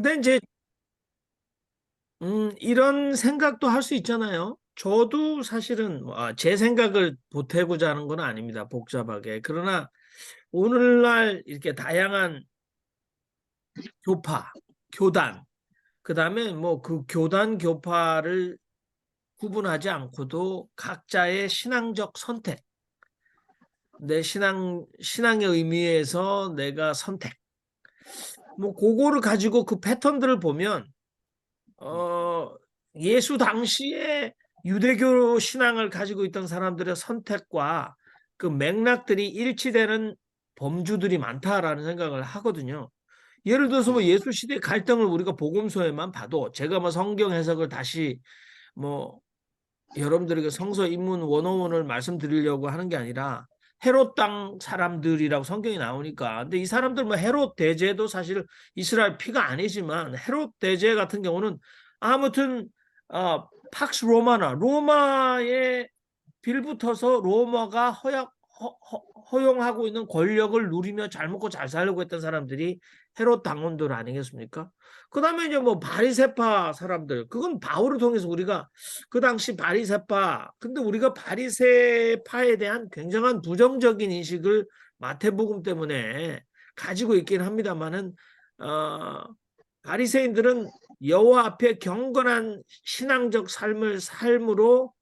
근데 이제 이런 생각도 할 수 있잖아요. 저도 사실은 제 생각을 보태고자 하는 건 아닙니다. 복잡하게. 그러나 오늘날 이렇게 다양한 교파, 교단, 그다음에 뭐 그 교단 교파를 구분하지 않고도 각자의 신앙적 선택, 내 신앙의 의미에서 내가 선택, 뭐 그거를 가지고 그 패턴들을 보면 어, 예수 당시에 유대교 신앙을 가지고 있던 사람들의 선택과 그 맥락들이 일치되는 범주들이 많다라는 생각을 하거든요. 예를 들어서 뭐 예수 시대 갈등을 우리가 복음서에만 봐도 제가 뭐 성경 해석을 다시 뭐 여러분들에게 성서 입문 원어원을 말씀드리려고 하는 게 아니라 헤롯 땅 사람들이라고 성경이 나오니까. 근데 이 사람들 뭐 헤롯 대제도 사실 이스라엘 피가 아니지만 헤롯 대제 같은 경우는 아무튼 팍스 로마나 로마에 빌붙어서 로마가 허용하고 있는 권력을 누리며 잘 먹고 잘 살려고 했던 사람들이 헤롯 당원들 아니겠습니까? 그다음에 이제 뭐 바리새파 사람들, 그건 바울을 통해서 우리가 그 당시 바리새파, 근데 우리가 바리새파에 대한 굉장한 부정적인 인식을 마태복음 때문에 가지고 있긴 합니다만은 바리새인들은 여호와 앞에 경건한 신앙적 삶으로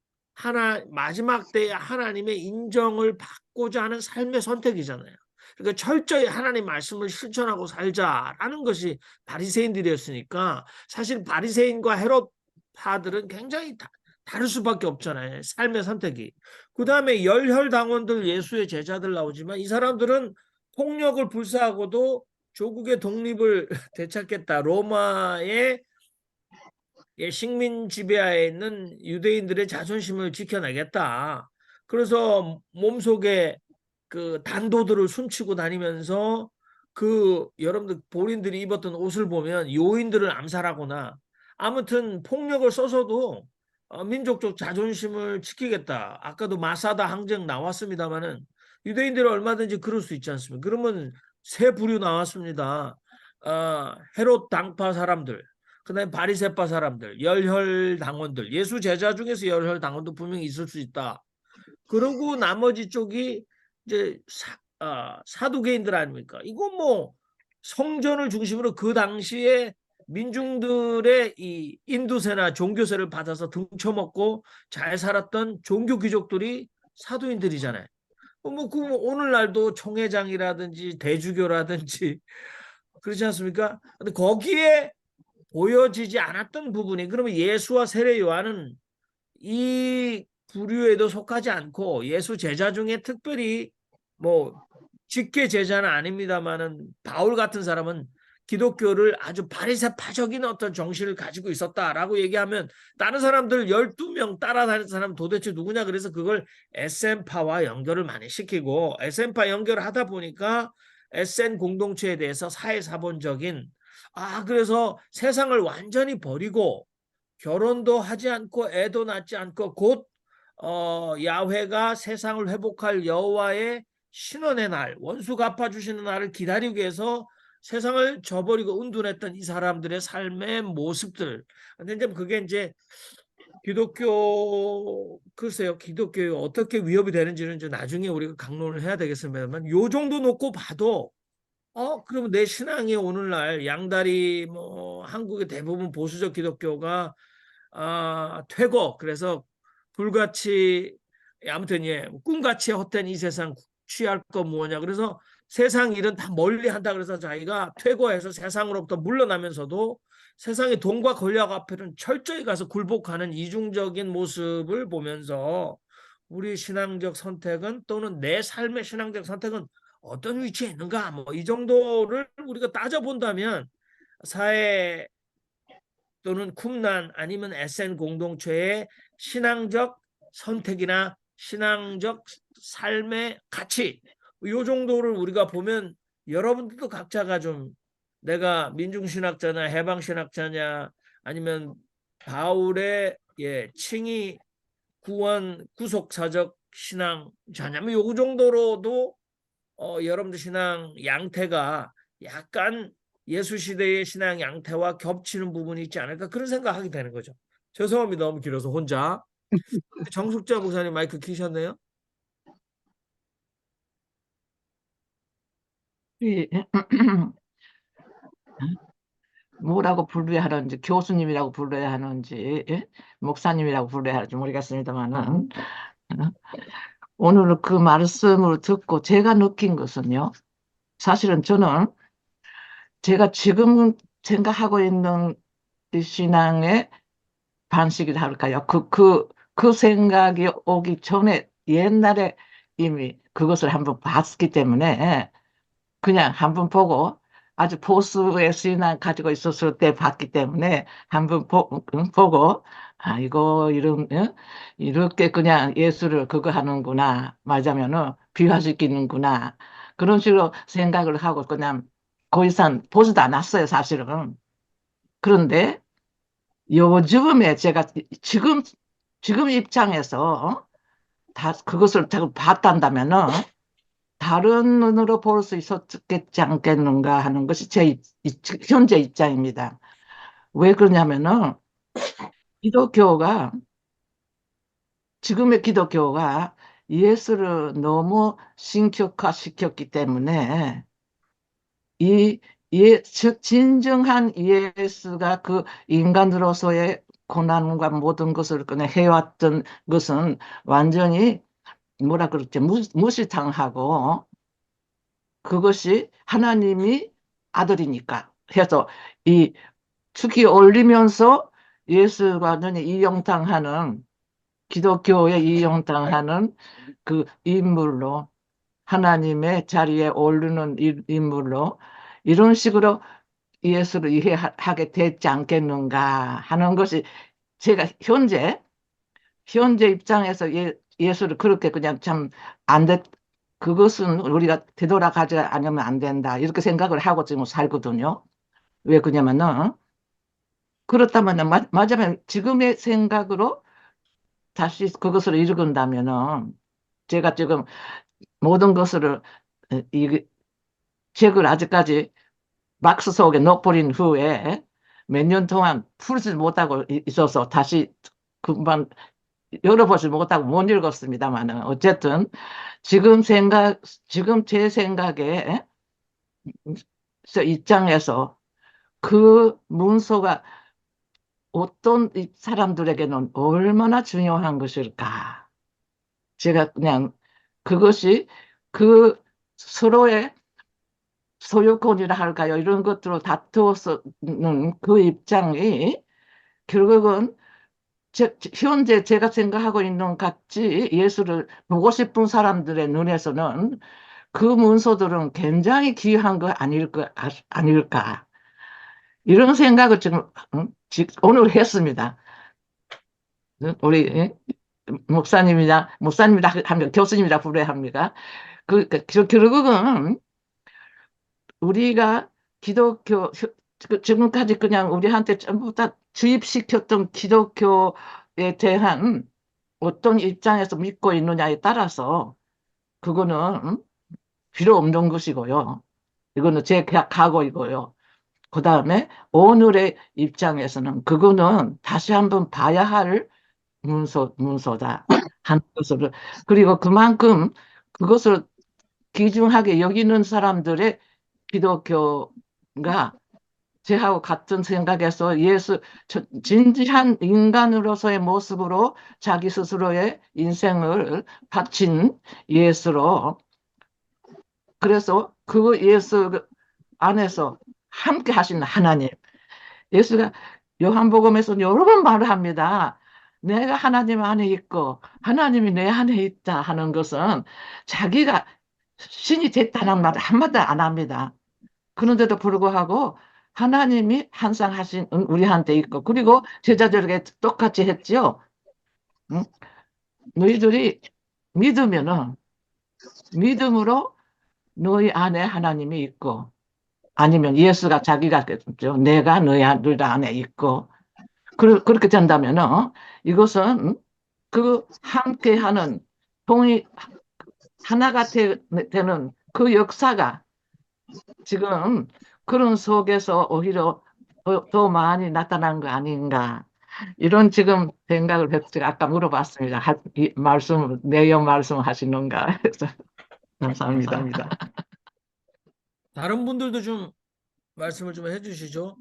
마지막 때에 하나님의 인정을 받고자 하는 삶의 선택이잖아요. 그러니까 철저히 하나님 말씀을 실천하고 살자라는 것이 바리새인들이었으니까 사실 바리새인과 헤롯파들은 굉장히 다를 수밖에 없잖아요. 삶의 선택이. 그 다음에 열혈당원들 예수의 제자들 나오지만 이 사람들은 폭력을 불사하고도 조국의 독립을 되찾겠다. 로마의 식민 지배하에 있는 유대인들의 자존심을 지켜내겠다. 그래서 몸속에 그 단도들을 숨치고 다니면서 그 여러분들 본인들이 입었던 옷을 보면 요인들을 암살하거나 아무튼 폭력을 써서도 민족적 자존심을 지키겠다. 아까도 마사다 항쟁 나왔습니다마는 유대인들은 얼마든지 그럴 수 있지 않습니까? 그러면 새 부류 나왔습니다. 헤롯 당파 사람들, 그다음에 바리새파 사람들, 열혈 당원들, 예수 제자 중에서 열혈 당원도 분명히 있을 수 있다. 그러고 나머지 쪽이 이제 사두개인들 아닙니까? 이건 뭐 성전을 중심으로 그 당시에 민중들의 이 인두세나 종교세를 받아서 등쳐먹고 잘 살았던 종교 귀족들이 사도인들이잖아요. 뭐 오늘날도 총회장이라든지 대주교라든지 그렇지 않습니까? 근데 거기에 보여지지 않았던 부분이, 그러면 예수와 세례 요한은 이 부류에도 속하지 않고 예수 제자 중에 특별히 뭐 직계 제자는 아닙니다만은 바울 같은 사람은 기독교를 아주 바리새파적인 어떤 정신을 가지고 있었다라고 얘기하면 다른 사람들 12명 따라다니는 사람 도대체 누구냐, 그래서 그걸 SN파와 연결을 많이 시키고 SN파 연결을 하다 보니까 SN 공동체에 대해서 사회사본적인 그래서 세상을 완전히 버리고 결혼도 하지 않고 애도 낳지 않고 곧 야훼가 세상을 회복할 여호와의 신원의 날, 원수 갚아주시는 날을 기다리기 위해서 세상을 저버리고 운둔했던 이 사람들의 삶의 모습들. 근데 이제 그게 이제 글쎄요, 기독교에 어떻게 위협이 되는지는 이제 나중에 우리가 강론을 해야 되겠습니다만, 요 정도 놓고 봐도 그러면 내 신앙이 오늘날 양다리 뭐 한국의 대부분 보수적 기독교가 퇴거, 그래서 불같이 아무튼 꿈같이 헛된 이 세상 취할 거 뭐냐, 그래서 세상 일은 다 멀리 한다, 그래서 자기가 퇴거해서 세상으로부터 물러나면서도 세상의 돈과 권력 앞에는 철저히 가서 굴복하는 이중적인 모습을 보면서 우리 신앙적 선택은, 또는 내 삶의 신앙적 선택은 어떤 위치에 있는가, 뭐 이 정도를 우리가 따져본다면 사회 또는 쿰난 아니면 SN 공동체의 신앙적 선택이나 신앙적 삶의 가치, 이 정도를 우리가 보면 여러분들도 각자가 좀 내가 민중신학자냐 해방신학자냐 아니면 바울의 칭의 구원 구속사적 신앙자냐, 뭐요 정도로도 여러분들 신앙 양태가 약간 예수 시대의 신앙 양태와 겹치는 부분이 있지 않을까 그런 생각하게 되는 거죠. 죄송합니다. 너무 길어서 혼자. 정숙자 목사님 마이크 키셨네요. 이, 뭐라고 불러야 하는지, 교수님이라고 불러야 하는지, 예? 목사님이라고 불러야 하는지 모르겠습니다만은, 오늘 그 말씀을 듣고 제가 느낀 것은요, 사실은 저는 제가 지금 생각하고 있는 이 신앙의 반식이라 할까요? 그 생각이 오기 전에 옛날에 이미 그것을 한번 봤기 때문에 그냥 한번 보고 아주 보수의 신앙 가지고 있었을 때 봤기 때문에 한번 보고 아 이거 이런 이렇게 그냥 예수를 그거 하는구나 말하자면은 비화시키는구나 그런 식으로 생각을 하고 그냥 그 이상 보지도 않았어요 사실은. 그런데 요즘에 제가 지금 입장에서 다 그것을 자꾸 봤단다면은 다른 눈으로 볼 수 있었겠지 않겠는가 하는 것이 제 현재 입장입니다. 왜 그러냐면은 기독교가 지금의 기독교가 예수를 너무 신격화시켰기 때문에 이 즉 진정한 예수가 그 인간으로서의 고난과 모든 것을 그냥 해왔던 것은 완전히 뭐라 그러지 무시당하고 그것이 하나님이 아들이니까 해서 이 축이 올리면서 예수가 이용당하는 기독교에 이용당하는 그 인물로 하나님의 자리에 오르는 인물로 이런 식으로 예수를 이해하게 됐지 않겠는가 하는 것이 제가 현재 입장에서 예수를 그렇게 그냥 참 안 됐, 그것은 우리가 되돌아가지 않으면 안 된다. 이렇게 생각을 하고 지금 살거든요. 왜 그러냐면은, 그렇다면, 맞으면 지금의 생각으로 다시 그것을 읽은다면은, 제가 지금 모든 것을, 이 책을 아직까지 박스 속에 넣어버린 후에 몇 년 동안 풀지 못하고 있어서 다시 금방 열어보지 못하고 못 읽었습니다만은 어쨌든 지금 지금 제 생각에 입장에서 그 문서가 어떤 이 사람들에게는 얼마나 중요한 것일까. 제가 그냥 그것이 그 서로의 소유권이라 할까요? 이런 것들로 다투었는 그 입장이 결국은 현재 제가 생각하고 있는 같이 예수를 보고 싶은 사람들의 눈에서는 그 문서들은 굉장히 귀한 거 아닐까. 이런 생각을 지금, 오늘 했습니다. 우리, 목사님이라 합니다. 교수님이라 부르야 합니다. 결국은 우리가 지금까지 그냥 우리한테 전부 다 주입시켰던 기독교에 대한 어떤 입장에서 믿고 있느냐에 따라서 그거는 필요 없는 것이고요. 이거는 제 각오이고요. 그 다음에 오늘의 입장에서는 그거는 다시 한번 봐야 할 문서다 하는 것을 그리고 그만큼 그것을 귀중하게 여기는 사람들의 기독교가 제하고 같은 생각에서 진지한 인간으로서의 모습으로 자기 스스로의 인생을 바친 예수로 그래서 그 예수 안에서 함께 하신 하나님 예수가 요한복음에서 여러 번 말을 합니다. 내가 하나님 안에 있고 하나님이 내 안에 있다 하는 것은 자기가 신이 됐다는 말 한마디 안 합니다. 그런데도 불구하고 하나님이 항상 하신 우리한테 있고 그리고 제자들에게 똑같이 했지요. 응? 너희들이 믿으면은 믿음으로 너희 안에 하나님이 있고 아니면 예수가 자기가 그랬죠. 내가 너희 안에 있고 그렇게 된다면은 이것은 그 함께하는 동이 하나가 되는 그 역사가 지금 그런 속에서 오히려 더 많이 나타난 거 아닌가. 이런 지금 생각을 해서 제가 아까 물어봤습니다. 내용 말씀하시는가. 그래서 감사합니다. 다른 분들도 좀 말씀을 좀 해주시죠.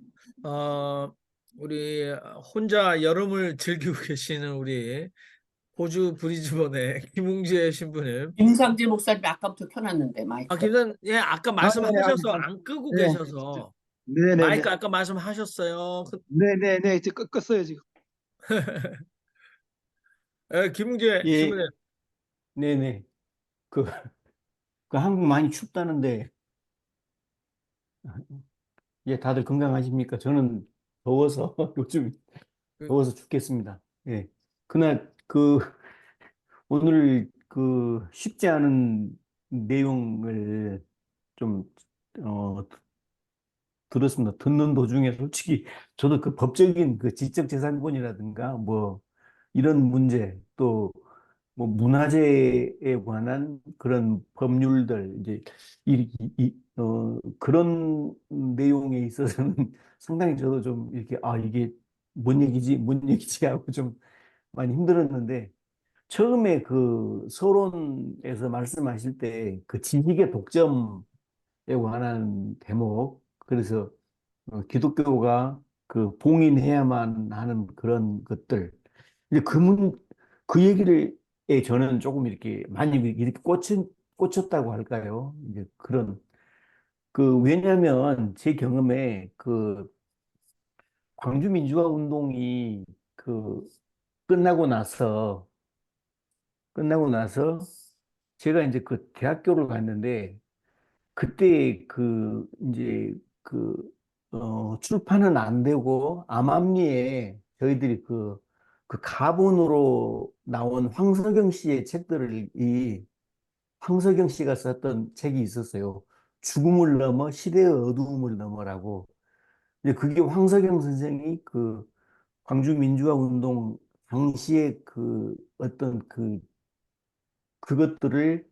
어, 우리 혼자 여름을 즐기고 계시는 우리 호주 브리즈번의 김웅재 신부님. 김상재 목사님 아까부터 켜놨는데 마이크. 예, 아까 아, 네, 말씀하셔서 안 끄고 네, 계셔서 네네네. 마이크 아까 말씀하셨어요. 네네네. 이제 껐어요, 지금. 예, 김웅재 예, 신부님. 네네. 그, 그 한국 많이 춥다는데, 예, 다들 건강하십니까? 저는 더워서, 요즘 그, 더워서 죽겠습니다. 예. 그날, 오늘 쉽지 않은 내용을 좀, 어, 들었습니다. 듣는 도중에 솔직히 저도 그 법적인 그 지적재산권이라든가 뭐 이런 문제 또 뭐 문화재에 관한 그런 법률들 이제 그런 내용에 있어서는 상당히 저도 좀 이렇게 아 이게 뭔 얘기지 하고 좀 많이 힘들었는데 처음에 그 서론에서 말씀하실 때 그 지식의 독점에 관한 대목 그래서 기독교가 그 봉인해야만 하는 그런 것들. 이제 그 얘기를 저는 조금 이렇게 많이 이렇게 꽂혔다고 할까요? 이제 왜냐면 제 경험에 광주 민주화 운동이 그 끝나고 나서, 끝나고 나서 제가 이제 그 대학교를 갔는데 그때 이제 출판은 안 되고 암암리에 저희들이 그 가본으로 나온 황석영 씨의 책들을 황석영 씨가 썼던 책이 있었어요. 죽음을 넘어 시대의 어두움을 넘어라고. 이제 그게 황석영 선생이 그 광주 민주화 운동 당시에 그것들을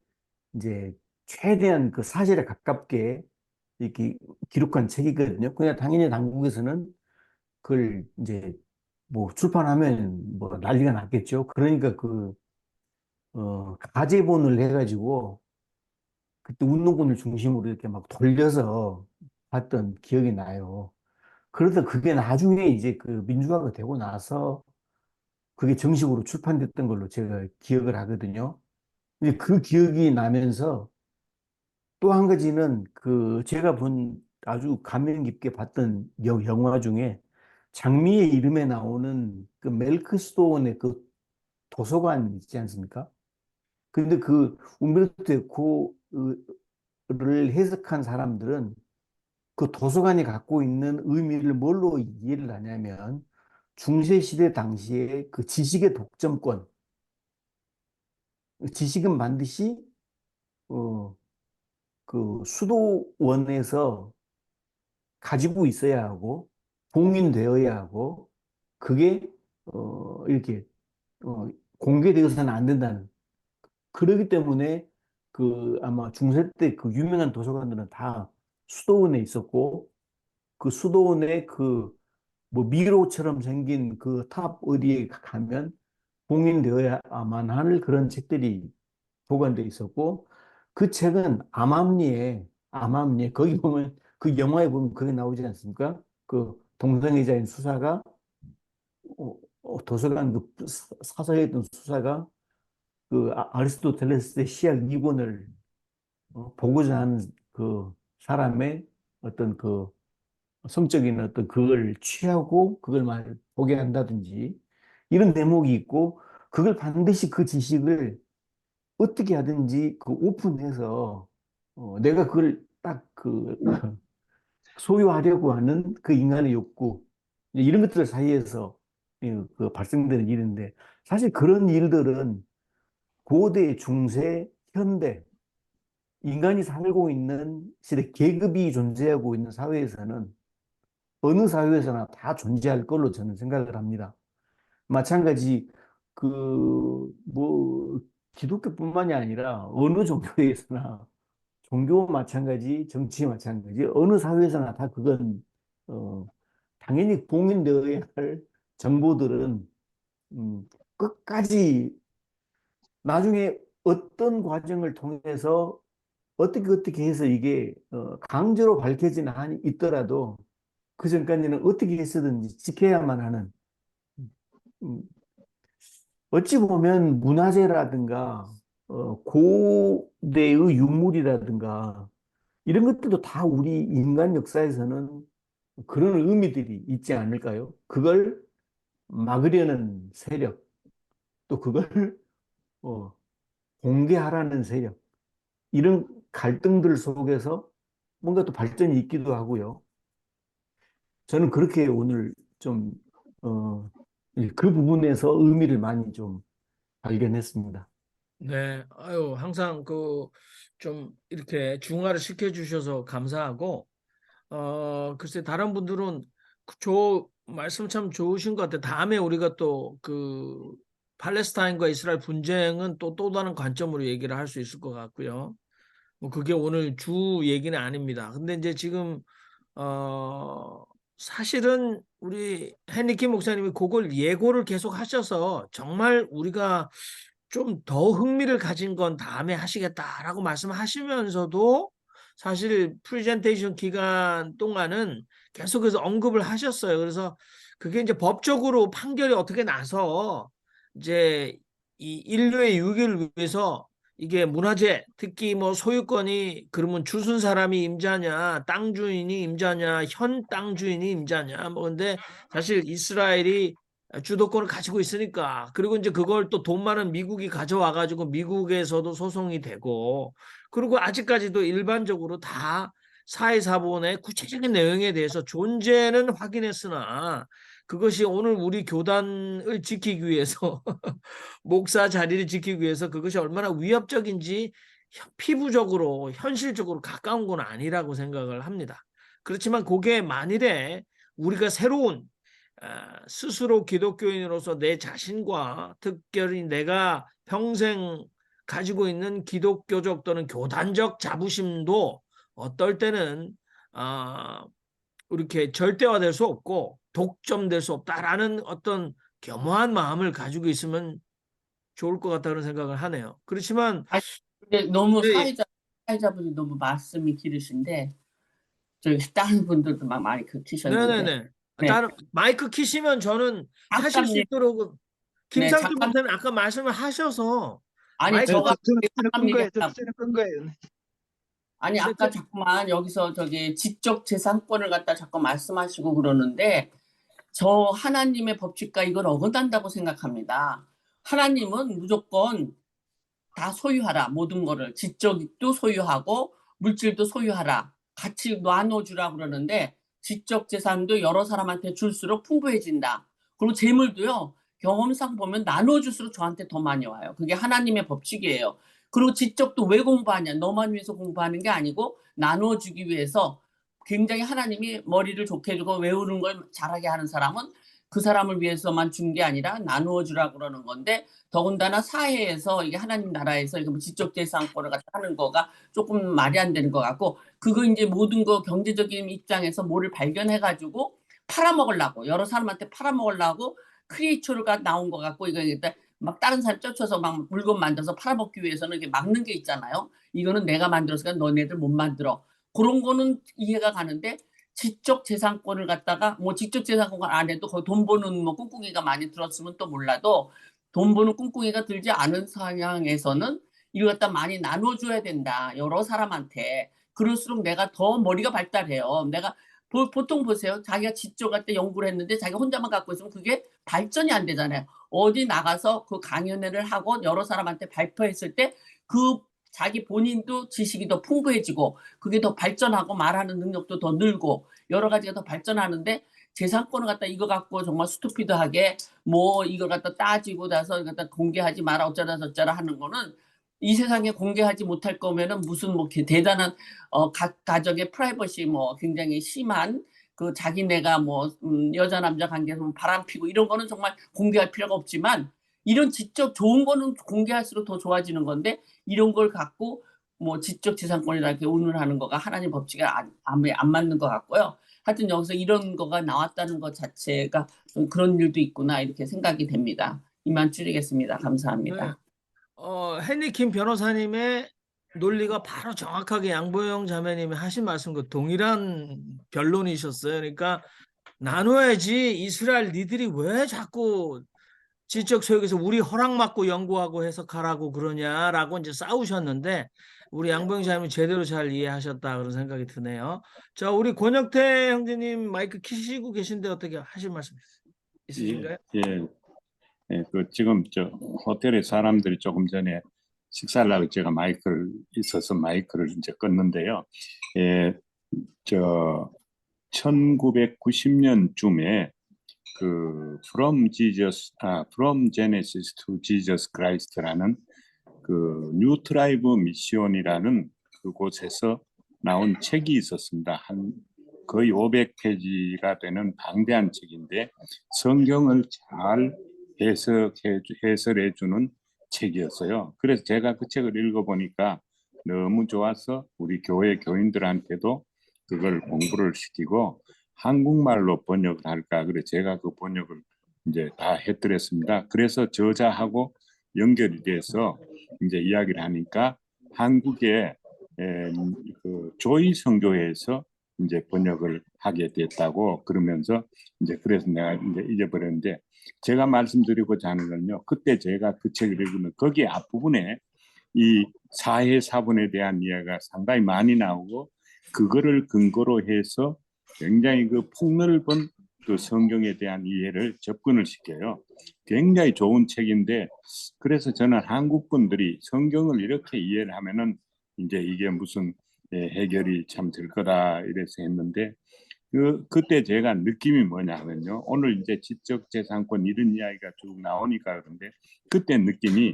이제 최대한 그 사실에 가깝게 이렇게 기록한 책이거든요. 그냥 당연히 당국에서는 그걸 이제 뭐 출판하면 뭐 난리가 났겠죠. 그러니까 가제본을 해가지고 그때 운동권을 중심으로 이렇게 막 돌려서 봤던 기억이 나요. 그러다 그게 나중에 이제 그 민주화가 되고 나서 그게 정식으로 출판됐던 걸로 제가 기억을 하거든요. 근데 그 기억이 나면서 또 한 가지는 제가 본 아주 감명 깊게 봤던 영화 중에 장미의 이름에 나오는 그 멜크스토원의 그 도서관 있지 않습니까? 근데 그 umberto 에코를 해석한 사람들은 그 도서관이 갖고 있는 의미를 뭘로 이해를 하냐면 중세시대 당시에 그 지식의 독점권, 지식은 반드시 어, 그 수도원에서 가지고 있어야 하고 봉인되어야 하고 그게 이렇게 어, 공개되어서는 안 된다는 그러기 때문에 아마 중세 때 그 유명한 도서관들은 다 수도원에 있었고 그 수도원에 뭐 미로처럼 생긴 그 탑 어디에 가면 봉인되어야만 할 그런 책들이 보관돼 있었고 그 책은 암암리에 거기 보면 그 영화에 보면 그게 나오지 않습니까? 그 동성애자인 수사가 도서관 사서에 있던 수사가 아리스토텔레스의 시약 이권을 보고자 하는 그 사람의 어떤 성적인 어떤 그걸 취하고 그걸 보게 한다든지 이런 대목이 있고 그걸 반드시 그 지식을 어떻게 하든지 오픈해서 내가 그걸 딱 소유하려고 하는 그 인간의 욕구 이제 이런 것들 사이에서 발생되는 일인데 사실 그런 일들은 고대, 중세, 현대 인간이 살고 있는 시대 계급이 존재하고 있는 사회에서는 어느 사회에서나 다 존재할 걸로 저는 생각을 합니다. 마찬가지 뭐 기독교뿐만이 아니라 어느 종교에서나 종교 마찬가지, 정치 마찬가지, 어느 사회에서나 다 그건 당연히 공인되어야 할 정보들은 끝까지 나중에 어떤 과정을 통해서 어떻게 해서 이게 강제로 밝혀지는 한이 있더라도 그 전까지는 어떻게 해서든지 지켜야만 하는 음, 어찌 보면 문화재라든가 고대의 유물이라든가 이런 것들도 다 우리 인간 역사에서는 그런 의미들이 있지 않을까요? 그걸 막으려는 세력, 또 그걸 어, 공개하라는 세력, 이런 갈등들 속에서 뭔가 또 발전이 있기도 하고요. 저는 그렇게 오늘 좀, 그 부분에서 의미를 많이 좀 발견했습니다. 네, 아유, 항상 좀 이렇게 중화를 시켜주셔서 감사하고, 글쎄, 다른 분들은 말씀 참 좋으신 것 같아요. 다음에 우리가 또 팔레스타인과 이스라엘 분쟁은 또 다른 관점으로 얘기를 할 수 있을 것 같고요. 뭐 그게 오늘 주 얘기는 아닙니다. 근데 이제 지금 사실은 우리 헨리킴 목사님이 그걸 예고를 계속 하셔서 정말 우리가 좀 더 흥미를 가진 건 다음에 하시겠다라고 말씀하시면서도 사실 프레젠테이션 기간 동안은 계속해서 언급을 하셨어요. 그래서 그게 이제 법적으로 판결이 어떻게 나서 이제 이 인류의 유익을 위해서 이게 문화재, 특히 뭐 소유권이 그러면 주순 사람이 임자냐, 땅 주인이 임자냐, 현 땅 주인이 임자냐. 뭐 근데 사실 이스라엘이 주도권을 가지고 있으니까. 그리고 이제 그걸 또 돈 많은 미국이 가져와 가지고 미국에서도 소송이 되고. 그리고 아직까지도 일반적으로 다 사회사본의 구체적인 내용에 대해서 존재는 확인했으나 그것이 오늘 우리 교단을 지키기 위해서 목사 자리를 지키기 위해서 그것이 얼마나 위협적인지 피부적으로 현실적으로 가까운 건 아니라고 생각을 합니다. 그렇지만 그게 만일에 우리가 새로운 스스로 기독교인으로서 내 자신과 특별히 내가 평생 가지고 있는 기독교적 또는 교단적 자부심도 어떨 때는 이렇게 절대화될 수 없고 독점될 수 없다라는 어떤 겸허한 마음을 가지고 있으면 좋을 것 같다는 생각을 하네요. 그렇지만 아니, 근데 너무 네, 사회자분이 너무 말씀이 길으신데 저기 다른 분들도 막 많이 키셨는데 네네네. 네 다른 마이크 키시면 저는 하실 수 작가님 있도록 네 김상준 작가 목사님 아까 말씀을 하셔서 아니 마이크 네, 저가 저는 끈 사람 거예요. 얘기하다 저는 끈 거예요. 네. 아니 네, 아까 자꾸만 여기서 저기 지적 재산권을 갖다 자꾸 말씀하시고 그러는데 저 하나님의 법칙과 이걸 어긋난다고 생각합니다. 하나님은 무조건 다 소유하라. 모든 거를 지적도 소유하고 물질도 소유하라. 같이 나눠주라 그러는데 지적 재산도 여러 사람한테 줄수록 풍부해진다. 그리고 재물도요. 경험상 보면 나눠줄수록 저한테 더 많이 와요. 그게 하나님의 법칙이에요. 그리고 지적도 왜 공부하냐. 너만 위해서 공부하는 게 아니고 나눠주기 위해서 굉장히 하나님이 머리를 좋게 해주고 외우는 걸 잘하게 하는 사람은 그 사람을 위해서만 준 게 아니라 나누어 주라 그러는 건데 더군다나 사회에서 이게 하나님 나라에서 이거 뭐 지적재산권을 갖다 하는 거가 조금 말이 안 되는 것 같고 그거 이제 모든 거 경제적인 입장에서 뭐를 발견해가지고 팔아먹으려고 여러 사람한테 팔아먹으려고 크리에이처가 나온 것 같고 이거 일단 막 다른 사람 쫓아서 막 물건 만들어서 팔아먹기 위해서는 이게 막는 게 있잖아요. 이거는 내가 만들었으니까 너네들 못 만들어. 그런 거는 이해가 가는데 지적 재산권을 갖다가 뭐 지적 재산권 안 해도 거기 돈 버는 뭐 꿍꿍이가 많이 들었으면 또 몰라도 돈 버는 꿍꿍이가 들지 않은 상황에서는 이걸 갖다 많이 나눠줘야 된다. 여러 사람한테. 그럴수록 내가 더 머리가 발달해요. 내가 보통 보세요. 자기가 지적할 때 연구를 했는데 자기가 혼자만 갖고 있으면 그게 발전이 안 되잖아요. 어디 나가서 그 강연회를 하고 여러 사람한테 발표했을 때 그 자기 본인도 지식이 더 풍부해지고 그게 더 발전하고 말하는 능력도 더 늘고 여러 가지가 더 발전하는데 재산권을 갖다 이거 갖고 정말 스투피드하게 뭐 이걸 갖다 따지고 나서 갖다 공개하지 마라 어쩌라 저쩌라 하는 거는 이 세상에 공개하지 못할 거면은 무슨 뭐 대단한 각 가정의 프라이버시 뭐 굉장히 심한 그 자기네가 뭐 여자 남자 관계에서 뭐 바람 피고 이런 거는 정말 공개할 필요가 없지만 이런 직접 좋은 거는 공개할수록 더 좋아지는 건데 이런 걸 갖고 뭐 지적재산권이라 이렇게 운운하는 거가 하나님 법칙에 안 맞는 것 같고요. 하여튼 여기서 이런 거가 나왔다는 것 자체가 좀 그런 일도 있구나 이렇게 생각이 됩니다. 이만 줄이겠습니다. 네. 감사합니다. 헨리 킴 변호사님의 논리가 바로 정확하게 양보영 자매님이 하신 말씀과 동일한 변론이셨어요. 그러니까 나눠야지 이스라엘 니들이 왜 자꾸 지적 소유에서 우리 허락 받고 연구하고 해석하라고 그러냐라고 이제 싸우셨는데 우리 양보영 자매님 제대로 잘 이해하셨다 그런 생각이 드네요. 자, 우리 권혁태 형제님 마이크 키시고 계신데 어떻게 하실 말씀 있으신가요? 예, 예, 그 지금 저 호텔에 사람들이 조금 전에 식사를 하고 제가 마이크를 이제 껐는데요. 예, 저 1990년쯤에 그 From Genesis to Jesus Christ라는 그 뉴 트라이브 미션이라는 그곳에서 나온 책이 있었습니다. 한 거의 500페이지가 되는 방대한 책인데 성경을 잘 해설해 주는 책이었어요. 그래서 제가 그 책을 읽어보니까 너무 좋아서 우리 교회 교인들한테도 그걸 공부를 시키고 한국말로 번역을 할까 그래 제가 그 번역을 이제 다 해드렸습니다. 그래서 저자하고 연결이 돼서 이제 이야기를 하니까 한국의 그 조이 선교회에서 이제 번역을 하게 됐다고 그러면서 이제 그래서 내가 이제 잊어버렸는데 제가 말씀드리고자 하는 건요. 그때 제가 그 책을 읽으면 거기 앞부분에 이 사회사분에 대한 이야기가 상당히 많이 나오고 그거를 근거로 해서 굉장히 그 폭넓은 그 성경에 대한 이해를 접근을 시켜요. 굉장히 좋은 책인데 그래서 저는 한국 분들이 성경을 이렇게 이해를 하면은 이제 이게 무슨 해결이 참 될 거다 이래서 했는데 그때 제가 느낌이 뭐냐면요. 오늘 이제 지적재산권 이런 이야기가 쭉 나오니까 그런데 그때 느낌이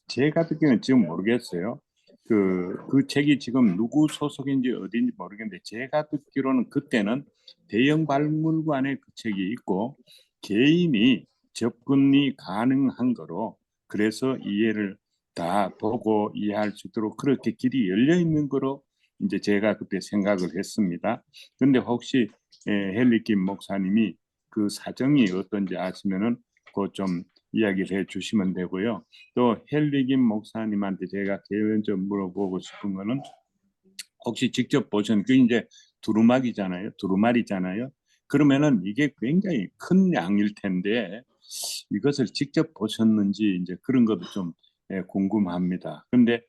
제가 듣기는 지금 모르겠어요. 그 책이 지금 누구 소속인지 어딘지 모르겠는데 제가 듣기로는 그때는 대형 박물관에 그 책이 있고 개인이 접근이 가능한 거로 그래서 이해를 다 보고 이해할 수 있도록 그렇게 길이 열려 있는 거로 이제 제가 그때 생각을 했습니다. 근데 혹시 헨리 김 목사님이 그 사정이 어떤지 아시면은 그 좀 이야기를 해주시면 되고요. 또 헨리 김 목사님한테 제가 개인적으로 물어보고 싶은 거는 혹시 직접 보신 그 이제 두루마리잖아요. 그러면은 이게 굉장히 큰 양일 텐데 이것을 직접 보셨는지 이제 그런 것도 좀 궁금합니다. 근데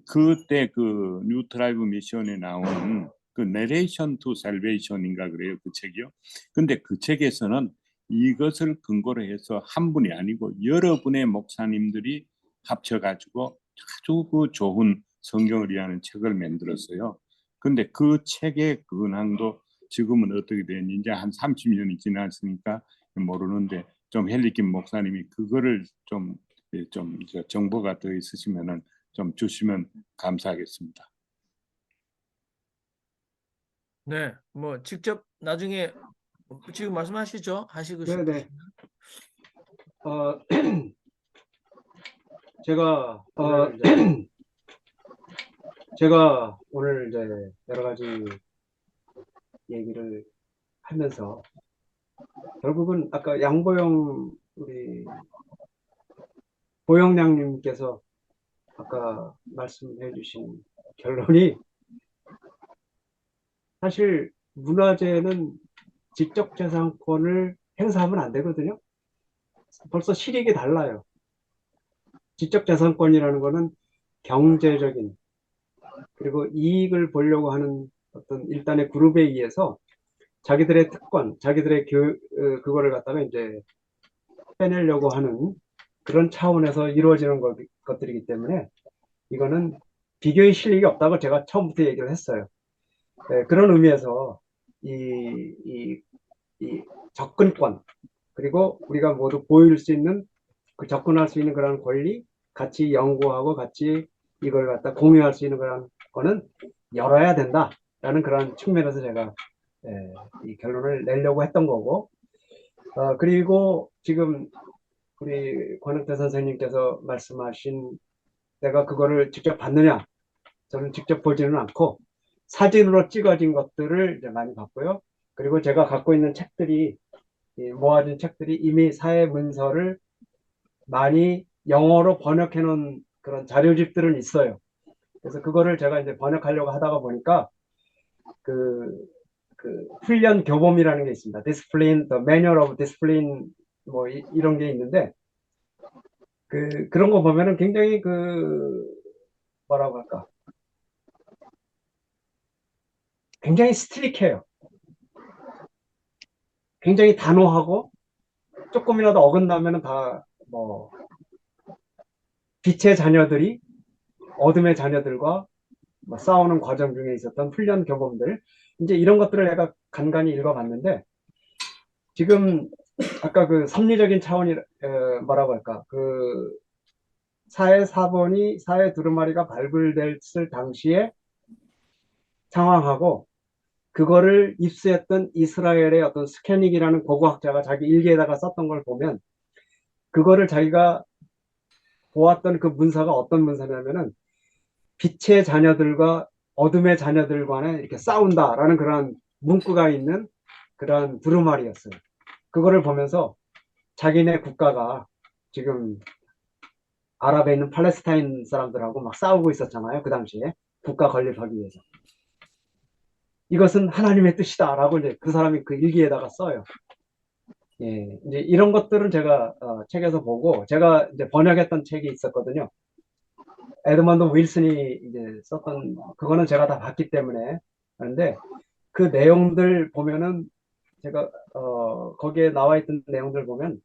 그때 그 뉴 트라이브 미션에 나온 그 내레이션 투 살베이션인가 그래요 그 책이요. 근데 그 책에서는 이것을 근거로 해서 한 분이 아니고 여러분의 목사님들이 합쳐가지고 아주 그 좋은 성경을 위한 책을 만들었어요. 근데 그 책의 근황도 지금은 어떻게 되는지 이제 한 30년이 지났으니까 모르는데 좀 헨리 김 목사님이 그거를 좀 정보가 더 있으시면은 좀 주시면 감사하겠습니다. 네, 뭐 직접 나중에 지금 말씀하시죠. 하시고 네네. 싶으시면. 어, 제가 제가 오늘 이제 여러 가지 얘기를 하면서 결국은 아까 양보영 우리 보영량님께서 아까 말씀해 주신 결론이 사실 문화재는 지적재산권을 행사하면 안 되거든요. 벌써 실익이 달라요. 지적재산권이라는 거는 경제적인 그리고 이익을 보려고 하는 어떤 일단의 그룹에 의해서 자기들의 특권, 자기들의 그거를 갖다가 이제 빼내려고 하는 그런 차원에서 이루어지는 것들이기 때문에 이거는 비교의 실익이 없다고 제가 처음부터 얘기를 했어요. 네, 그런 의미에서 이 접근권 그리고 우리가 모두 보일 수 있는 그 접근할 수 있는 그런 권리 같이 연구하고 같이 이걸 갖다 공유할 수 있는 그런 거는 열어야 된다라는 그런 측면에서 제가 이 결론을 내려고 했던 거고 그리고 지금 우리 권혁대 선생님께서 말씀하신 내가 그거를 직접 받느냐 저는 직접 보지는 않고 사진으로 찍어진 것들을 이제 많이 봤고요. 그리고 제가 갖고 있는 책들이 모아진 책들이 이미 사회 문서를 많이 영어로 번역해 놓은 그런 자료집들은 있어요. 그래서 그거를 제가 이제 번역하려고 하다가 보니까 그, 그 훈련 교범이라는 게 있습니다. Discipline, the Manual of Discipline 뭐 이런 게 있는데 그런 거 보면은 굉장히 뭐라고 할까? 굉장히 스트릭해요. 굉장히 단호하고 조금이라도 어긋나면은 다 뭐 빛의 자녀들이 어둠의 자녀들과 뭐 싸우는 과정 중에 있었던 훈련 경험들 이제 이런 것들을 내가 간간히 읽어봤는데 지금 아까 그 섭리적인 차원이 뭐라고 할까 사회 사본이 사회 두루마리가 발굴됐을 당시의 상황하고 그거를 입수했던 이스라엘의 어떤 스캐닉이라는 고고학자가 자기 일기에다가 썼던 걸 보면 그거를 자기가 보았던 그 문서가 어떤 문서냐면은 빛의 자녀들과 어둠의 자녀들 간에 이렇게 싸운다라는 그런 문구가 있는 그런 두루마리였어요. 그거를 보면서 자기네 국가가 지금 아랍에 있는 팔레스타인 사람들하고 막 싸우고 있었잖아요. 그 당시에 국가 건립하기 위해서. 이것은 하나님의 뜻이다라고 이제 그 사람이 그 일기에다가 써요. 예, 이제 이런 것들은 제가 책에서 보고 제가 이제 번역했던 책이 있었거든요. 에드먼드 윌슨이 이제 썼던 그거는 제가 다 봤기 때문에 그런데 그 내용들 보면은 제가 거기에 나와 있던 내용들 보면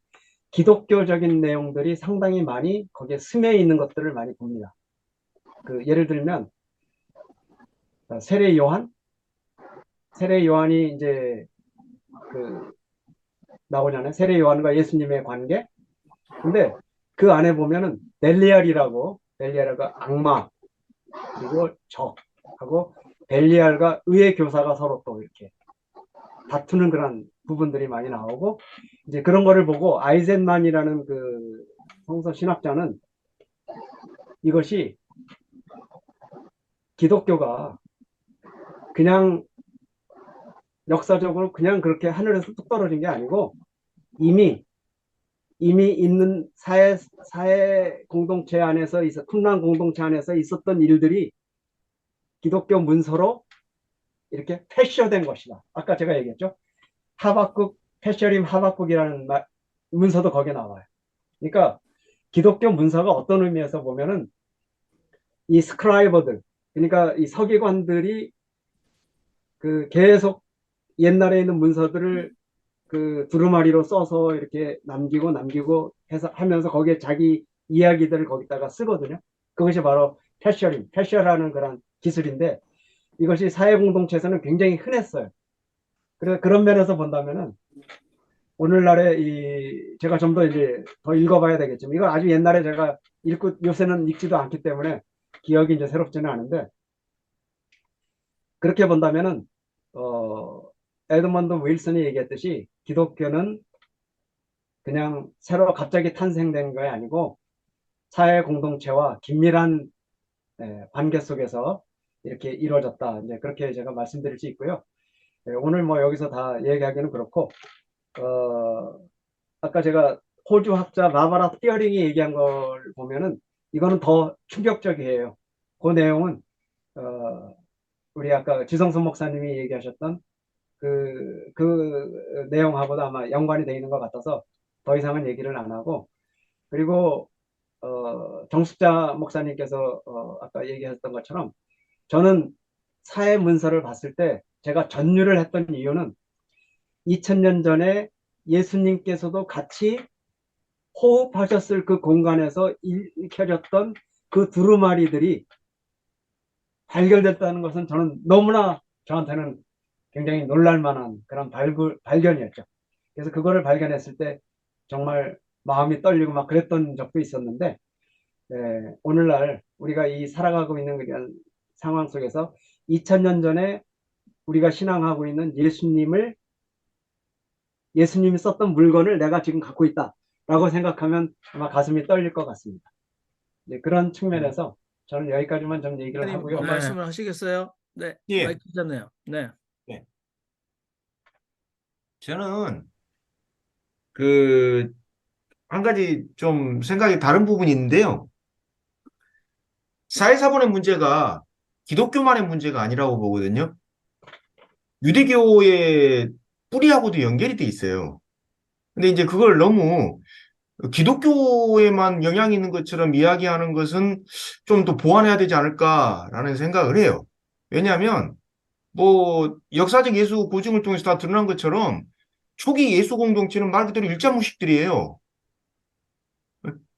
기독교적인 내용들이 상당히 많이 거기에 스며 있는 것들을 많이 봅니다. 예를 들면 세례 요한이 이제 나오잖아요. 세례 요한과 예수님의 관계. 근데 그 안에 보면은 벨리알이라고 악마 그리고 적하고 벨리알과 의의 교사가 서로 또 이렇게 다투는 그런 부분들이 많이 나오고 이제 그런 거를 보고 아이젠만이라는 그 성서 신학자는 이것이 기독교가 그냥 역사적으로 그냥 그렇게 하늘에서 뚝 떨어진 게 아니고 이미 있는 사회 공동체 안에서 쿰란 공동체 안에서 있었던 일들이 기독교 문서로 이렇게 패셔된 것이다. 아까 제가 얘기했죠. 패셔림 하박국이라는 문서도 거기에 나와요. 그러니까 기독교 문서가 어떤 의미에서 보면은 이 스크라이버들, 그러니까 이 서기관들이 계속 옛날에 있는 문서들을 두루마리로 써서 이렇게 남기고 해서 하면서 거기에 자기 이야기들을 거기다가 쓰거든요. 그것이 바로 패셔라는 그런 기술인데 이것이 사회 공동체에서는 굉장히 흔했어요. 그래서 그런 면에서 본다면은 오늘날에 제가 좀 더 이제 더 읽어봐야 되겠지만 이거 아주 옛날에 제가 읽고 요새는 읽지도 않기 때문에 기억이 이제 새롭지는 않은데 그렇게 본다면은 에드먼드 윌슨이 얘기했듯이 기독교는 그냥 새로 갑자기 탄생된 게 아니고 사회 공동체와 긴밀한 관계 속에서 이렇게 이루어졌다. 이제 그렇게 제가 말씀드릴 수 있고요. 오늘 뭐 여기서 다 얘기하기는 그렇고 아까 제가 호주 학자 바바라 피어링이 얘기한 걸 보면은 이거는 더 충격적이에요. 그 내용은 우리 아까 지성선 목사님이 얘기하셨던 그 내용하고도 아마 연관이 되어 있는 것 같아서 더 이상은 얘기를 안 하고 그리고 정숙자 목사님께서 아까 얘기했던 것처럼 저는 사회 문서를 봤을 때 제가 전율을 했던 이유는 2000년 전에 예수님께서도 같이 호흡하셨을 그 공간에서 읽혀졌던 그 두루마리들이 발견됐다는 것은 저는 너무나 저한테는 굉장히 놀랄만한 그런 발견이었죠. 그래서 그거를 발견했을 때 정말 마음이 떨리고 막 그랬던 적도 있었는데 오늘날 우리가 이 살아가고 있는 그런 상황 속에서 2000년 전에 우리가 신앙하고 있는 예수님이 썼던 물건을 내가 지금 갖고 있다라고 생각하면 아마 가슴이 떨릴 것 같습니다. 그런 측면에서 저는 여기까지만 좀 얘기를 하고요. 네. 말씀을 하시겠어요? 네, 예. 마이크 켰네요. 네. 저는 한 가지 좀 생각이 다른 부분이 있는데요. 사회사본의 문제가 기독교만의 문제가 아니라고 보거든요. 유대교의 뿌리하고도 연결이 돼 있어요. 근데 이제 그걸 너무 기독교에만 영향이 있는 것처럼 이야기하는 것은 좀 더 보완해야 되지 않을까라는 생각을 해요. 왜냐하면 뭐 역사적 예수 고증을 통해서 다 드러난 것처럼 초기 예수 공동체는 말 그대로 일자무식들이에요.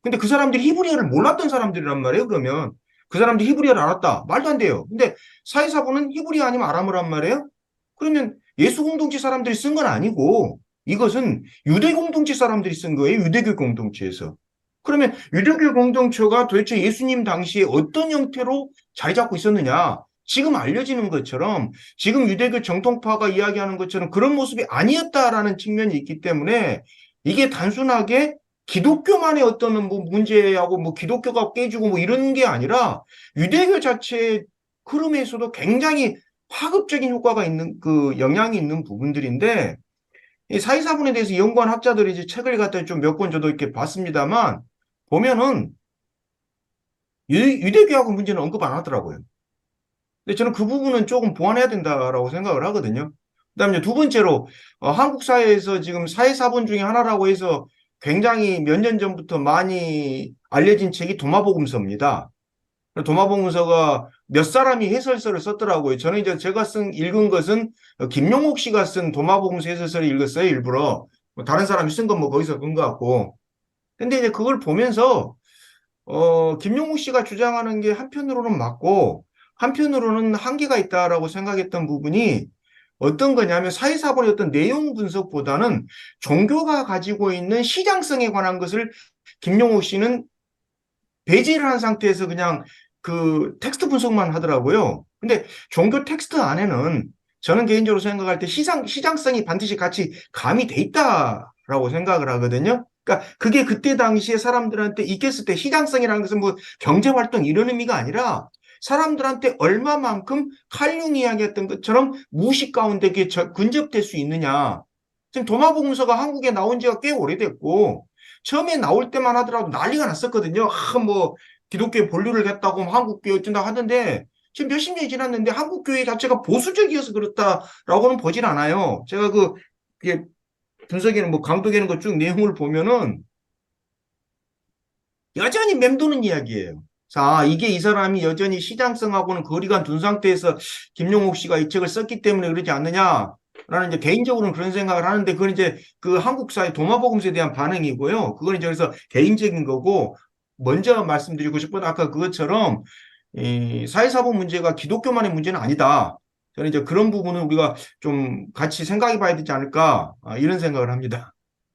근데 그 사람들이 히브리어를 몰랐던 사람들이란 말이에요, 그러면. 그 사람들이 히브리어를 알았다. 말도 안 돼요. 근데 사회사본은 히브리어 아니면 아람어란 말이에요? 그러면 예수 공동체 사람들이 쓴 건 아니고 이것은 유대 공동체 사람들이 쓴 거예요, 유대교 공동체에서. 그러면 유대교 공동체가 도대체 예수님 당시에 어떤 형태로 자리 잡고 있었느냐? 지금 알려지는 것처럼 지금 유대교 정통파가 이야기하는 것처럼 그런 모습이 아니었다라는 측면이 있기 때문에 이게 단순하게 기독교만의 어떤 뭐 문제하고 뭐 기독교가 깨지고 뭐 이런 게 아니라 유대교 자체의 흐름에서도 굉장히 파급적인 효과가 있는 그 영향이 있는 부분들인데 이 사이사분에 대해서 연구한 학자들이 이제 책을 갖다 좀 몇 권 저도 이렇게 봤습니다만 보면은 유대교하고 문제는 언급 안 하더라고요. 근데 저는 그 부분은 조금 보완해야 된다라고 생각을 하거든요. 그다음에 두 번째로 한국 사회에서 지금 사회사본 중에 하나라고 해서 굉장히 몇 년 전부터 많이 알려진 책이 도마복음서입니다. 도마복음서가 몇 사람이 해설서를 썼더라고요. 저는 이제 제가 읽은 것은 김용옥 씨가 쓴 도마복음서 해설서를 읽었어요, 일부러. 뭐 다른 사람이 쓴 건 뭐 거기서 본 것 같고. 근데 이제 그걸 보면서 김용욱 씨가 주장하는 게 한편으로는 맞고 한편으로는 한계가 있다라고 생각했던 부분이 어떤 거냐면 사회사본의 어떤 내용 분석보다는 종교가 가지고 있는 시장성에 관한 것을 김용욱 씨는 배제를 한 상태에서 그냥 그 텍스트 분석만 하더라고요. 근데 종교 텍스트 안에는 저는 개인적으로 생각할 때 시장성이 반드시 같이 가미돼 있다라고 생각을 하거든요. 그러니까 그게 그때 당시에 사람들한테 익혔을 때 시장성이라는 것은 뭐 경제활동 이런 의미가 아니라 사람들한테 얼마만큼 칼융 이야기했던 것처럼 무식 가운데 그게 근접될 수 있느냐. 지금 도마복음서가 한국에 나온 지가 꽤 오래됐고 처음에 나올 때만 하더라도 난리가 났었거든요. 뭐 기독교의 본류를 했다고 한국교회 어쩐다 하던데 지금 몇십 년이 지났는데 한국교회 자체가 보수적이어서 그렇다라고는 보질 않아요. 제가 그게 분석에는 뭐 강독에는 것 쭉 내용을 보면은 여전히 맴도는 이야기예요. 자, 이게 이 사람이 여전히 시장성하고는 거리가 둔 상태에서 김용옥 씨가 이 책을 썼기 때문에 그러지 않느냐라는 이제 개인적으로는 그런 생각을 하는데 그건 이제 그 한국 사회 도마복음서에 대한 반응이고요. 그건 이제 그래서 개인적인 거고 먼저 말씀드리고 싶은 아까 그것처럼 이 사회사본 문제가 기독교만의 문제는 아니다. 저는 이제 그런 부분은 우리가 좀 같이 생각해 봐야 되지 않을까 이런 생각을 합니다.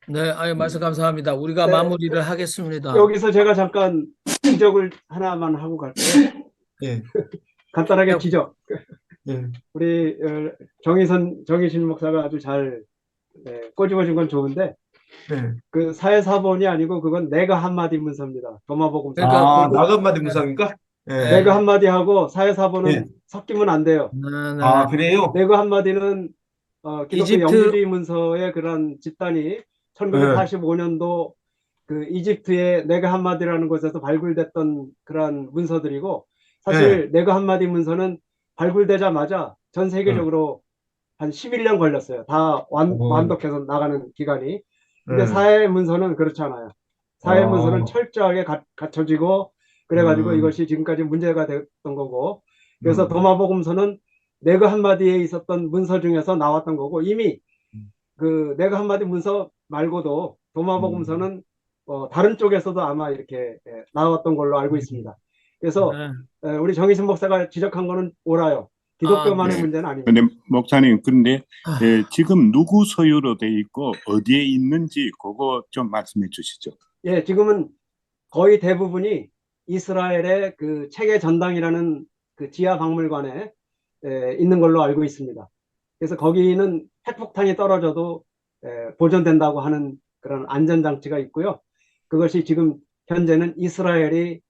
네, 아유, 말씀 감사합니다. 우리가 네. 마무리를 하겠습니다. 여기서 제가 잠깐 지적을 하나만 하고 갈게요. 예, 간단하게 지적. 예, 우리 정의신 목사가 아주 잘 꼬집어준 건 좋은데 예. 그 사회사본이 아니고 그건 내가 한마디 문서입니다. 도마복음서. 그러니까 나간마디 무상입니까? 예. 내가 한마디하고 사회사본은 예. 섞이면 안 돼요. 네. 그래요? 내가 한마디는 기독교 이집트- 영주주의 문서의 그런 집단이 1945년도 그 이집트의 내가 한마디라는 곳에서 발굴됐던 그런 문서들이고 사실 내가 한마디 문서는 발굴되자마자 전 세계적으로 한 11년 걸렸어요. 다 완독해서 나가는 기간이. 근데 사회 문서는 그렇지 않아요. 사회 문서는 철저하게 갖춰지고 그래가지고 이것이 지금까지 문제가 됐던 거고 그래서 도마복음서는 내가 한마디에 있었던 문서 중에서 나왔던 거고 이미 그 내가 한마디 문서 말고도 도마복음서는 다른 쪽에서도 아마 이렇게 나왔던 걸로 알고 있습니다. 그래서 네. 우리 정희순 목사가 지적한 거는 옳아요. 기독교만의 네. 문제는 아닙니다. 근데 목사님, 근데 아. 지금 누구 소유로 돼 있고 어디에 있는지 그거 좀 말씀해 주시죠. 예, 지금은 거의 대부분이 이스라엘의 그 책의 전당이라는 그 지하 박물관에 있는 걸로 알고 있습니다. 그래서 거기는 핵폭탄이 떨어져도 보존된다고 하는 그런 안전장치가 있고요. 그것이 지금 현재는 이스라엘이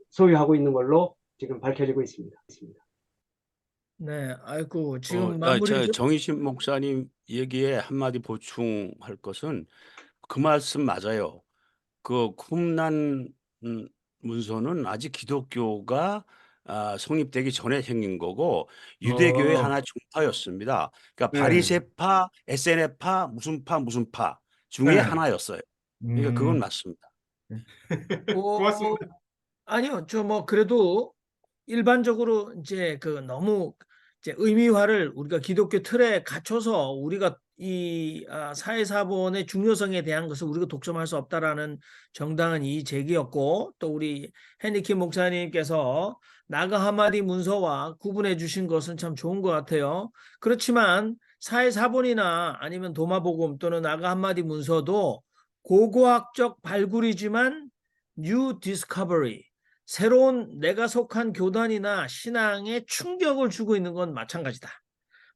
소유하고 있는 걸로 지금 밝혀지고 있습니다. 네, 아이고 지금 저 마무리. 정희신 목사님 얘기에 한마디 보충할 것은 그 말씀 맞아요. 그 쿰란 문서는 아직 기독교가 성립되기 전에 생긴 거고 유대교의 어, 하나 종파였습니다. 그러니까 네. 바리새파, 에세네파, 무슨 파 중에 네. 하나였어요. 그러니까 그건 음, 맞습니다. 고맙습니다. 아니요, 저 뭐 그래도 일반적으로 이제 그 너무 이제 의미화를 우리가 기독교 틀에 갇혀서 우리가 이 사회사본의 중요성에 대한 것을 우리가 독점할 수 없다라는 정당한 이 제기였고, 또 우리 헤니키 목사님께서 나가 하마디 문서와 구분해 주신 것은 참 좋은 것 같아요. 그렇지만 사회사본이나 아니면 도마복음 또는 나가 한마디 문서도 고고학적 발굴이지만 뉴 디스커버리, 새로운 내가 속한 교단이나 신앙에 충격을 주고 있는 건 마찬가지다.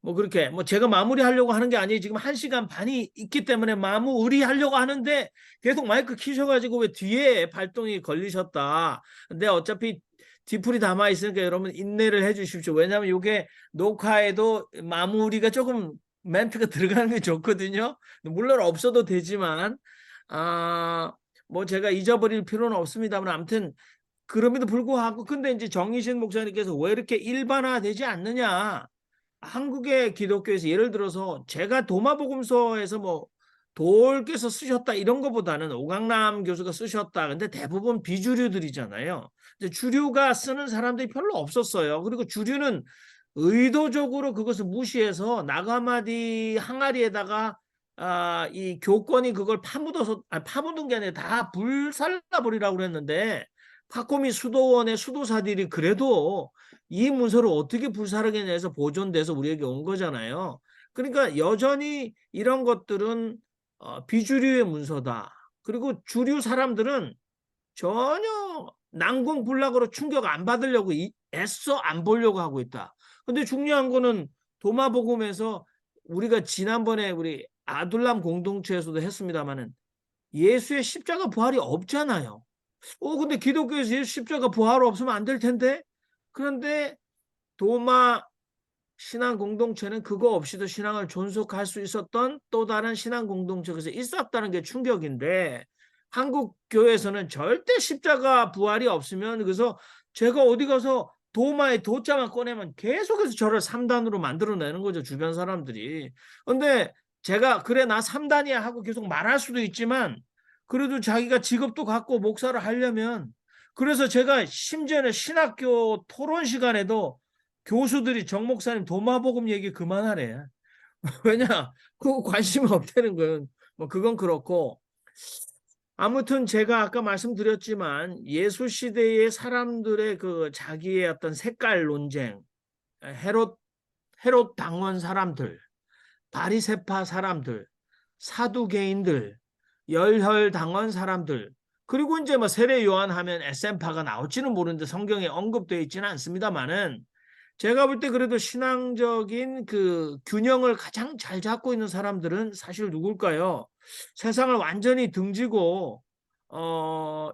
뭐 그렇게 뭐 제가 마무리하려고 하는 게 아니에요. 지금 1시간 반이 있기 때문에 마무리하려고 하는데 계속 마이크 키셔가지고 왜 뒤에 발동이 걸리셨다. 근데 어차피 뒤풀이 담아 있으니까 여러분 인내를 해주십시오. 왜냐하면 이게 녹화에도 마무리가 조금 멘트가 들어가는 게 좋거든요. 물론 없어도 되지만 뭐 제가 잊어버릴 필요는 없습니다만 아무튼 그럼에도 불구하고 근데 이제 정희신 목사님께서 왜 이렇게 일반화되지 않느냐. 한국의 기독교에서 예를 들어서 제가 도마복음서에서 뭐 돌께서 쓰셨다 이런 것보다는 오강남 교수가 쓰셨다. 근데 대부분 비주류들이잖아요. 이제 주류가 쓰는 사람들이 별로 없었어요. 그리고 주류는 의도적으로 그것을 무시해서 나가마디 항아리에다가 이 교권이 그걸 파묻어서 파묻은 게 아니라 다 불살라버리라고 그랬는데 파코미 수도원의 수도사들이 그래도 이 문서를 어떻게 불사르겠냐 해서 보존돼서 우리에게 온 거잖아요. 그러니까 여전히 이런 것들은 비주류의 문서다. 그리고 주류 사람들은 전혀 난공불락으로 충격 안 받으려고 애써 안 보려고 하고 있다. 근데 중요한 거는 도마복음에서 우리가 지난번에 우리 아둘람 공동체에서도 했습니다마는 예수의 십자가 부활이 없잖아요. 근데 기독교에서 예수 십자가 부활 없으면 안 될 텐데. 그런데 도마 신앙 공동체는 그거 없이도 신앙을 존속할 수 있었던 또 다른 신앙 공동체가 있었다는 게 충격인데 한국 교회에서는 절대 십자가 부활이 없으면 그래서 제가 어디 가서 도마의 도자만 꺼내면 계속해서 저를 3단으로 만들어내는 거죠. 주변 사람들이. 근데 제가 그래 나 3단이야 하고 계속 말할 수도 있지만 그래도 자기가 직업도 갖고 목사를 하려면 그래서 제가 심지어는 신학교 토론 시간에도 교수들이 정 목사님 도마복음 얘기 그만하래. 왜냐? 그거 관심이 없다는 거예요. 뭐 그건 그렇고 아무튼 제가 아까 말씀드렸지만 예수 시대의 사람들의 그 자기의 어떤 색깔 논쟁, 헤롯 당원 사람들, 바리새파 사람들, 사두개인들, 열혈 당원 사람들, 그리고 이제 뭐 세례 요한 하면 에센파가 나올지는 모르는데 성경에 언급되어 있지는 않습니다만은 제가 볼 때 그래도 신앙적인 그 균형을 가장 잘 잡고 있는 사람들은 사실 누굴까요? 세상을 완전히 등지고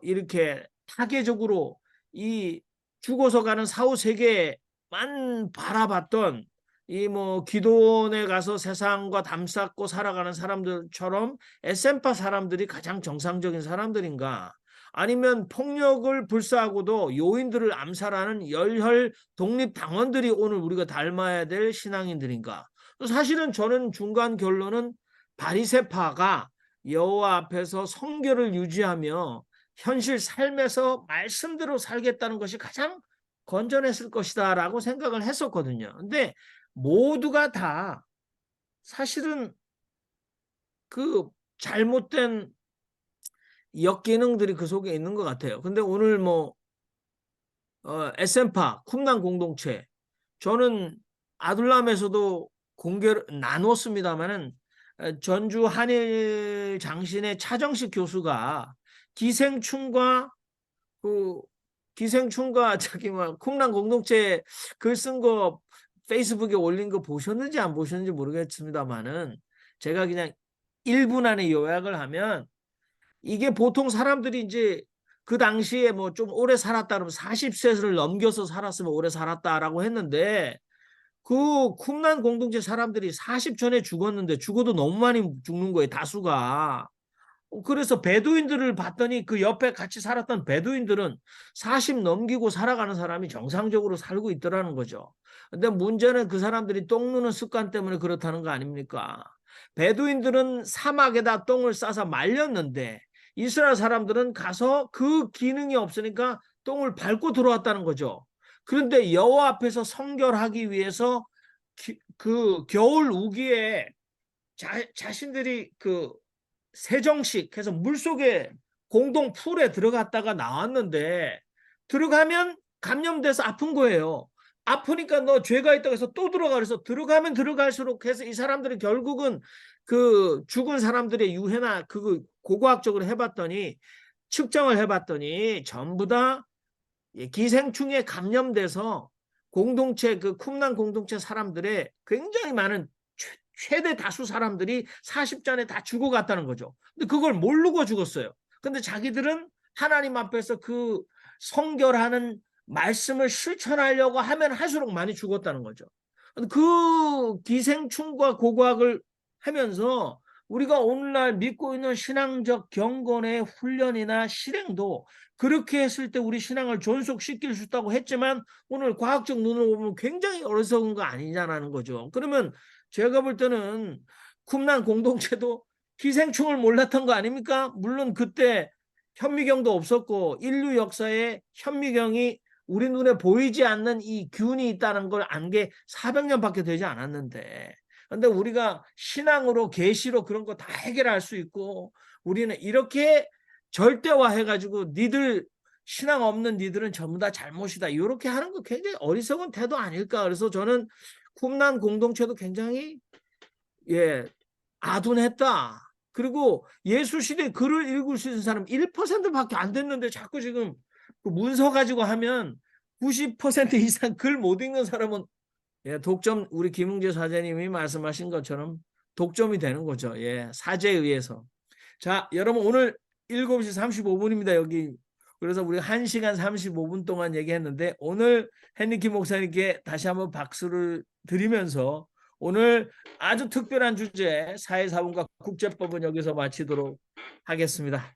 이렇게 타계적으로 이 죽어서 가는 사후 세계만 바라봤던 이 뭐 기도원에 가서 세상과 담쌓고 살아가는 사람들처럼 에센파 사람들이 가장 정상적인 사람들인가? 아니면 폭력을 불사하고도 요인들을 암살하는 열혈 독립당원들이 오늘 우리가 닮아야 될 신앙인들인가? 사실은 저는 중간 결론은 바리새파가 여호와 앞에서 성결을 유지하며 현실 삶에서 말씀대로 살겠다는 것이 가장 건전했을 것이다라고 생각을 했었거든요. 근데 모두가 다 사실은 그 잘못된 역기능들이 그 속에 있는 것 같아요. 근데 오늘 뭐 에센파 쿰란 공동체 저는 아둘람에서도 공개를 나눴습니다만은 전주 한일 장신의 차정식 교수가 기생충과 저기 뭐 쿰란 공동체 글 쓴 거 페이스북에 올린 거 보셨는지 안 보셨는지 모르겠습니다만은 제가 그냥 1분 안에 요약을 하면 이게 보통 사람들이 이제 그 당시에 뭐 좀 오래 살았다 그러면 40세를 넘겨서 살았으면 오래 살았다라고 했는데 그 쿰란 공동체 사람들이 40 전에 죽었는데 죽어도 너무 많이 죽는 거예요, 다수가. 그래서 베두인들을 봤더니 그 옆에 같이 살았던 베두인들은 40 넘기고 살아가는 사람이 정상적으로 살고 있더라는 거죠. 근데 문제는 그 사람들이 똥 누는 습관 때문에 그렇다는 거 아닙니까? 베두인들은 사막에다 똥을 싸서 말렸는데 이스라엘 사람들은 가서 그 기능이 없으니까 똥을 밟고 들어왔다는 거죠. 그런데 여호와 앞에서 성결하기 위해서 그 겨울 우기에 자신들이 그 세정식 해서 물속에 공동 풀에 들어갔다가 나왔는데 들어가면 감염돼서 아픈 거예요. 아프니까 너 죄가 있다고 해서 또 들어가 그래서 들어가면 들어갈수록 해서 이 사람들이 결국은 그 죽은 사람들의 유해나 그 고고학적으로 해봤더니 측정을 해봤더니 전부 다 기생충에 감염돼서 공동체 그 쿰란 공동체 사람들의 굉장히 많은 최대 다수 사람들이 40전에 다 죽어갔다는 거죠. 근데 그걸 모르고 죽었어요. 근데 자기들은 하나님 앞에서 그 성결하는 말씀을 실천하려고 하면 할수록 많이 죽었다는 거죠. 그 기생충과 고고학을 하면서 우리가 오늘날 믿고 있는 신앙적 경건의 훈련이나 실행도 그렇게 했을 때 우리 신앙을 존속시킬 수 있다고 했지만 오늘 과학적 눈으로 보면 굉장히 어리석은 거 아니냐라는 거죠. 그러면 제가 볼 때는 쿰란 공동체도 기생충을 몰랐던 거 아닙니까? 물론 그때 현미경도 없었고 인류 역사에 현미경이 우리 눈에 보이지 않는 이 균이 있다는 걸 안 게 400년밖에 되지 않았는데 근데 우리가 신앙으로 계시로 그런 거 다 해결할 수 있고 우리는 이렇게 절대화해가지고 니들 신앙 없는 니들은 전부 다 잘못이다 이렇게 하는 거 굉장히 어리석은 태도 아닐까. 그래서 저는 쿰란 공동체도 굉장히 아둔했다. 그리고 예수 시대 글을 읽을 수 있는 사람 1%밖에 안 됐는데 자꾸 지금 그 문서 가지고 하면 90% 이상 글 못 읽는 사람은 독점 우리 김웅재 사장님이 말씀하신 것처럼 독점이 되는 거죠. 사제에 의해서. 자, 여러분 오늘 7시 35분입니다. 여기. 그래서 우리 1시간 35분 동안 얘기했는데 오늘 헨리키 목사님께 다시 한번 박수를 드리면서 오늘 아주 특별한 주제 사회사원과 국제법은 여기서 마치도록 하겠습니다.